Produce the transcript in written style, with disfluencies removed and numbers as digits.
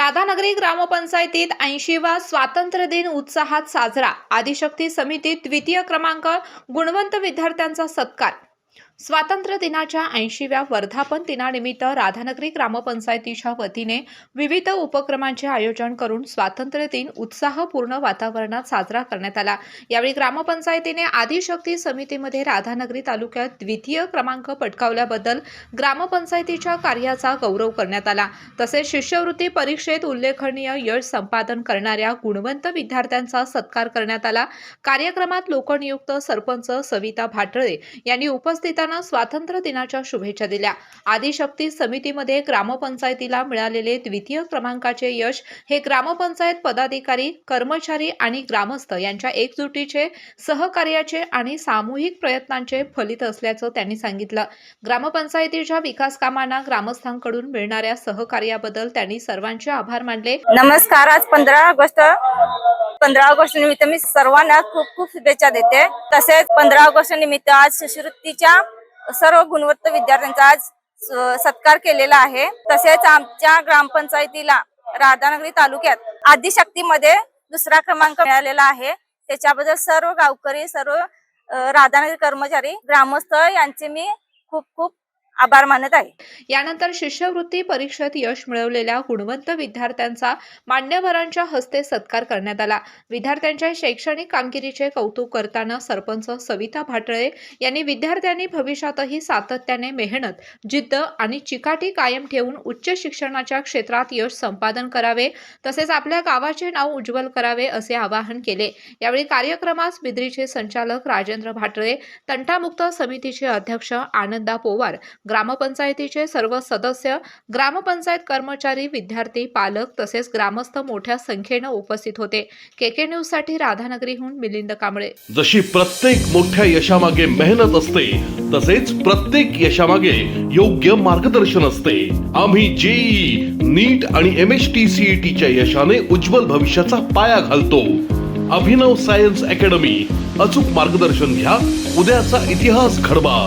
राधानगरी ग्रामपंचायतीत 80वा स्वातंत्र्य दिन उत्साहात साजरा। आदिशक्ती समितीत द्वितीय क्रमांक, गुणवंत विद्यार्थ्यांचा सत्कार। स्वातंत्र्य दिनाच्या 80व्या वर्धापन दिनानिमित्त राधानगरी ग्रामपंचायतीच्या वतीने विविध उपक्रमांचे आयोजन करून स्वातंत्र्य दिन उत्साहपूर्ण वातावरणात साजरा करण्यात आला। यावेळी ग्रामपंचायतीने आदिशक्ती समितीमध्ये राधानगरी तालुक्यात द्वितीय क्रमांक पटकावल्याबद्दल ग्रामपंचायतीच्या कार्याचा गौरव करण्यात आला। तसेच शिष्यवृत्ती परीक्षेत उल्लेखनीय यश संपादन करणाऱ्या गुणवंत विद्यार्थ्यांचा सत्कार करण्यात आला। कार्यक्रमात लोकनियुक्त सरपंच सविता भाटळे यांनी उपस्थितांना स्वातंत्र्य दिनाच्या शुभेच्छा दिल्या। आदिशक्ती समितीमध्ये ग्रामपंचायतीला मिळालेले द्वितीय क्रमांकाचे यश हे ग्रामपंचायत पदाधिकारी, कर्मचारी आणि ग्रामस्थ यांच्या एकजुटीचे, सहकार्याचे आणि सामूहिक प्रयत्नांचे फलित असल्याचं त्यांनी सांगितलं। ग्रामपंचायतीच्या विकास कामांना ग्रामस्थांकडून मिळणाऱ्या सहकार्याबद्दल त्यांनी सर्वांचे आभार मानले। नमस्कार। आज 15 ऑगस्ट निमित्त मी सर्वांना खूप खूप शुभेच्छा देते। तसेच 15 ऑगस्ट निमित्त आज शिष्यवृत्तीच्या सर्व गुणवंत विद्यार्थ्यांचा आज सत्कार केलेला आहे। तसेच आमच्या ग्रामपंचायतीला राधानगरी तालुक्यात आदिशक्तीमध्ये दुसरा क्रमांक मिळालेला आहे। त्याच्याबद्दल सर्व गावकरी, सर्व राधानगरी कर्मचारी, ग्रामस्थ यांचे मी खूप खूप आभार मानत आहे। यानंतर शिष्यवृत्ती परीक्षेत यश मिळवलेल्या गुणवंत विद्यार्थ्यांचा मान्यवरांच्या हस्ते सत्कार करण्यात आला। विद्यार्थ्यांच्या शैक्षणिक कामगिरीचे कौतुक करताना सरपंच सविता भाटळे यांनी विद्यार्थ्यांनी भविष्यातही सातत्याने मेहनत, जिद्द आणि चिकाटी कायम ठेवून उच्च शिक्षणाच्या क्षेत्रात यश संपादन करावे, तसेच आपल्या गावाचे नाव उज्ज्वल करावे असे आवाहन केले। यावेळी कार्यक्रमास बिद्रीचे संचालक राजेंद्र भाटळे, तंटामुक्त समितीचे अध्यक्ष आनंदा पोवार, ग्रामपंचायतीचे सर्व सदस्य, ग्रामपंचायत कर्मचारी, विद्यार्थी, पालक तसेच ग्रामस्थ मोठ्या संख्येने उपस्थित होते। केके न्यूज साठी राधानगरीहून मिलिंद कांबळे। जशी प्रत्येक मोठ्या यशामागे मेहनत असते, तसेच प्रत्येक यशामागे योग्य मार्गदर्शन असते। आम्ही जेईई, नीट आणि MST CET च्या यशाने उज्ज्वल भविष्याचा पाया घालतो। अभिनव सायन्स अकॅडमी, अचूक मार्गदर्शन घ्या, उद्याचा इतिहास घडवा।